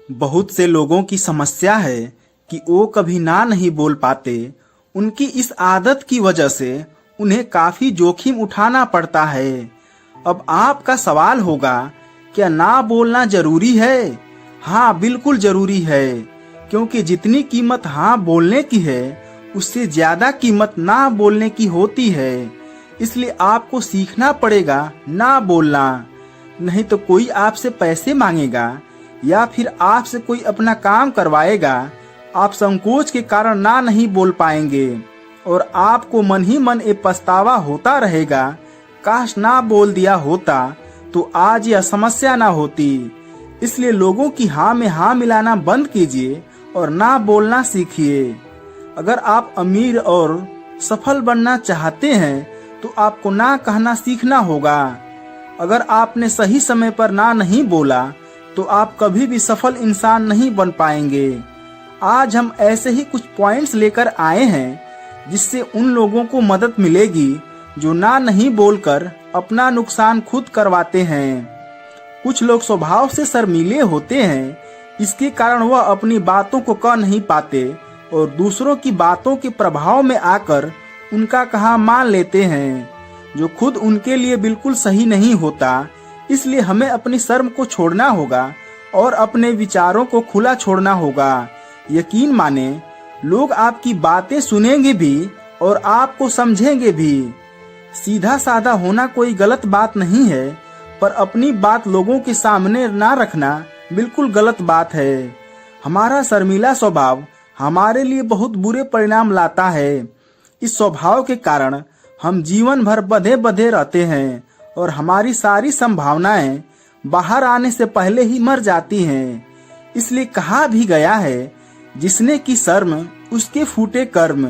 बहुत से लोगों की समस्या है कि वो कभी ना नहीं बोल पाते। उनकी इस आदत की वजह से उन्हें काफी जोखिम उठाना पड़ता है। अब आपका सवाल होगा, क्या ना बोलना जरूरी है? हाँ, बिल्कुल जरूरी है, क्योंकि जितनी कीमत हाँ बोलने की है उससे ज्यादा कीमत ना बोलने की होती है। इसलिए आपको सीखना पड़ेगा ना बोलना, नहीं तो कोई आपसे पैसे मांगेगा या फिर आपसे कोई अपना काम करवाएगा। आप संकोच के कारण ना नहीं बोल पाएंगे और आपको मन ही मन एक पछतावा होता रहेगा, काश ना बोल दिया होता तो आज यह समस्या ना होती। इसलिए लोगों की हाँ में हाँ मिलाना बंद कीजिए और ना बोलना सीखिए। अगर आप अमीर और सफल बनना चाहते हैं तो आपको ना कहना सीखना होगा। अगर आपने सही समय पर ना नहीं बोला तो आप कभी भी सफल इंसान नहीं बन पाएंगे। आज हम ऐसे ही कुछ पॉइंट्स लेकर आए हैं जिससे उन लोगों को मदद मिलेगी जो ना नहीं बोलकर अपना नुकसान खुद करवाते हैं। कुछ लोग स्वभाव से शर्मीले होते हैं, इसके कारण वह अपनी बातों को कह नहीं पाते और दूसरों की बातों के प्रभाव में आकर उनका कहा मान लेते हैं, जो खुद उनके लिए बिल्कुल सही नहीं होता। इसलिए हमें अपनी शर्म को छोड़ना होगा और अपने विचारों को खुला छोड़ना होगा। यकीन माने, लोग आपकी बातें सुनेंगे भी और आपको समझेंगे भी। सीधा साधा होना कोई गलत बात नहीं है, पर अपनी बात लोगों के सामने ना रखना बिल्कुल गलत बात है। हमारा शर्मीला स्वभाव हमारे लिए बहुत बुरे परिणाम लाता है। इस स्वभाव के कारण हम जीवन भर बंधे बंधे रहते हैं और हमारी सारी संभावनाएं बाहर आने से पहले ही मर जाती हैं। इसलिए कहा भी गया है, जिसने की शर्म उसके फूटे कर्म।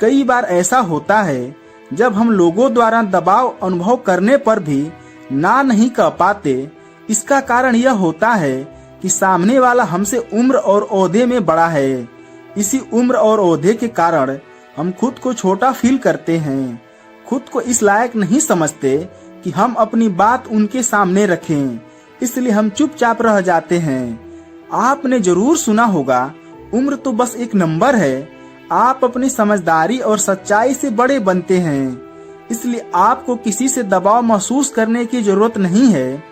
कई बार ऐसा होता है जब हम लोगों द्वारा दबाव अनुभव करने पर भी ना नहीं कह पाते। इसका कारण यह होता है कि सामने वाला हमसे उम्र और ओहदे में बड़ा है। इसी उम्र और ओहदे के कारण हम खुद को छोटा फील करते हैं, खुद को इस लायक नहीं समझते कि हम अपनी बात उनके सामने रखें। इसलिए हम चुपचाप रह जाते हैं। आपने जरूर सुना होगा, उम्र तो बस एक नंबर है। आप अपनी समझदारी और सच्चाई से बड़े बनते हैं। इसलिए आपको किसी से दबाव महसूस करने की जरूरत नहीं है।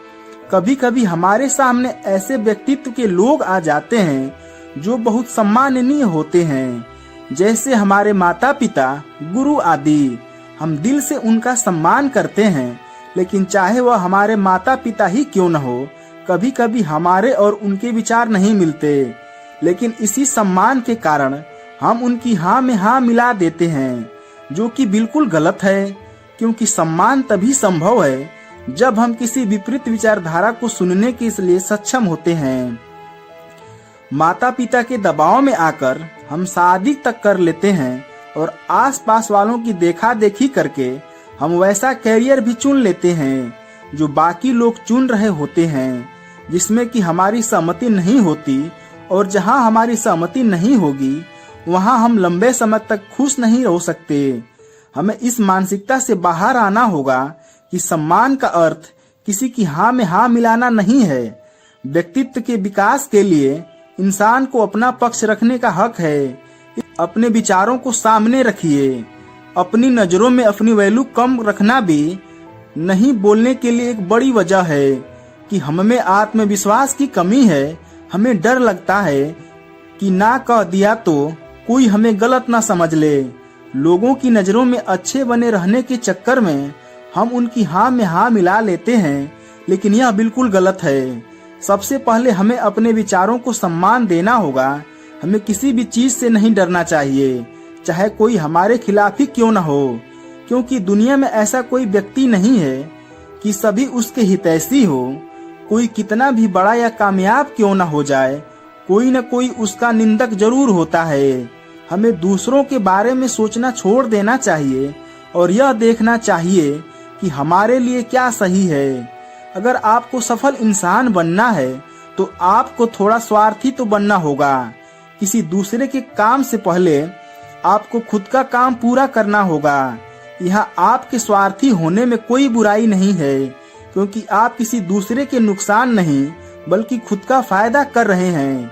कभी कभी हमारे सामने ऐसे व्यक्तित्व के लोग आ जाते हैं जो बहुत सम्माननीय होते हैं, जैसे हमारे माता पिता, गुरु आदि। हम दिल से उनका सम्मान करते हैं, लेकिन चाहे वह हमारे माता पिता ही क्यों न हो, कभी कभी हमारे और उनके विचार नहीं मिलते। लेकिन इसी सम्मान के कारण हम उनकी हाँ में हाँ मिला देते हैं, जो कि बिल्कुल गलत है, क्योंकि सम्मान तभी संभव है जब हम किसी विपरीत विचारधारा को सुनने के लिए सक्षम होते हैं। माता पिता के दबाव में आकर हम शादी तक कर लेते हैं और आसपास वालों की देखा देखी करके हम वैसा कैरियर भी चुन लेते हैं जो बाकी लोग चुन रहे होते हैं, जिसमें कि हमारी सहमति नहीं होती। और जहां हमारी सहमति नहीं होगी वहां हम लंबे समय तक खुश नहीं रह सकते। हमें इस मानसिकता से बाहर आना होगा कि सम्मान का अर्थ किसी की हाँ में हाँ मिलाना नहीं है। व्यक्तित्व के विकास के लिए इंसान को अपना पक्ष रखने का हक है। अपने विचारों को सामने रखिए। अपनी नजरों में अपनी वैल्यू कम रखना भी नहीं बोलने के लिए एक बड़ी वजह है कि हमें आत्मविश्वास की कमी है। हमें डर लगता है कि ना कह दिया तो कोई हमें गलत ना समझ ले। लोगों की नजरों में अच्छे बने रहने के चक्कर में हम उनकी हाँ में हाँ मिला लेते हैं, लेकिन यह बिल्कुल गलत है। सबसे पहले हमें अपने विचारों को सम्मान देना होगा। हमें किसी भी चीज से नहीं डरना चाहिए, चाहे कोई हमारे खिलाफ ही क्यों न हो, क्योंकि दुनिया में ऐसा कोई व्यक्ति नहीं है कि सभी उसके हितैषी हो। कोई कितना भी बड़ा या कामयाब क्यों न हो जाए, कोई न कोई उसका निंदक जरूर होता है। हमें दूसरों के बारे में सोचना छोड़ देना चाहिए और यह देखना चाहिए कि हमारे लिए क्या सही है। अगर आपको सफल इंसान बनना है तो आपको थोड़ा स्वार्थी तो बनना होगा। किसी दूसरे के काम से पहले आपको खुद का काम पूरा करना होगा। यहाँ आपके स्वार्थी होने में कोई बुराई नहीं है, क्योंकि आप किसी दूसरे के नुकसान नहीं बल्कि खुद का फायदा कर रहे हैं।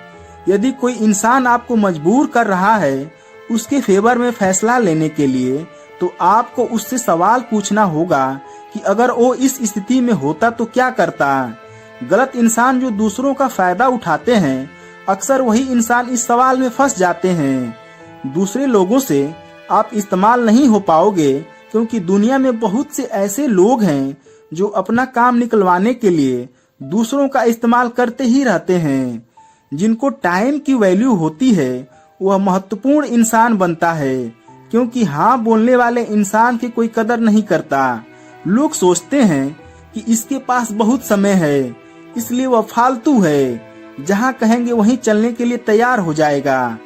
यदि कोई इंसान आपको मजबूर कर रहा है उसके फेवर में फैसला लेने के लिए, तो आपको उससे सवाल पूछना होगा कि अगर वो इस स्थिति में होता तो क्या करता। गलत इंसान जो दूसरों का फायदा उठाते हैं, अक्सर वही इंसान इस सवाल में फंस जाते हैं। दूसरे लोगों से आप इस्तेमाल नहीं हो पाओगे, क्योंकि दुनिया में बहुत से ऐसे लोग हैं जो अपना काम निकलवाने के लिए दूसरों का इस्तेमाल करते ही रहते हैं। जिनको टाइम की वैल्यू होती है वह महत्वपूर्ण इंसान बनता है, क्योंकि हाँ बोलने वाले इंसान की कोई कदर नहीं करता। लोग सोचते हैं कि इसके पास बहुत समय है, इसलिए वह फालतू है, जहाँ कहेंगे वहीं चलने के लिए तैयार हो जाएगा।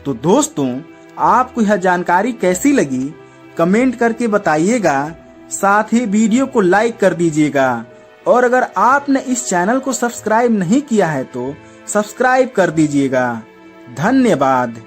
तो दोस्तों, आपको यह जानकारी कैसी लगी कमेंट करके बताइएगा। साथ ही वीडियो को लाइक कर दीजिएगा, और अगर आपने इस चैनल को सब्सक्राइब नहीं किया है तो सब्सक्राइब कर दीजिएगा। धन्यवाद।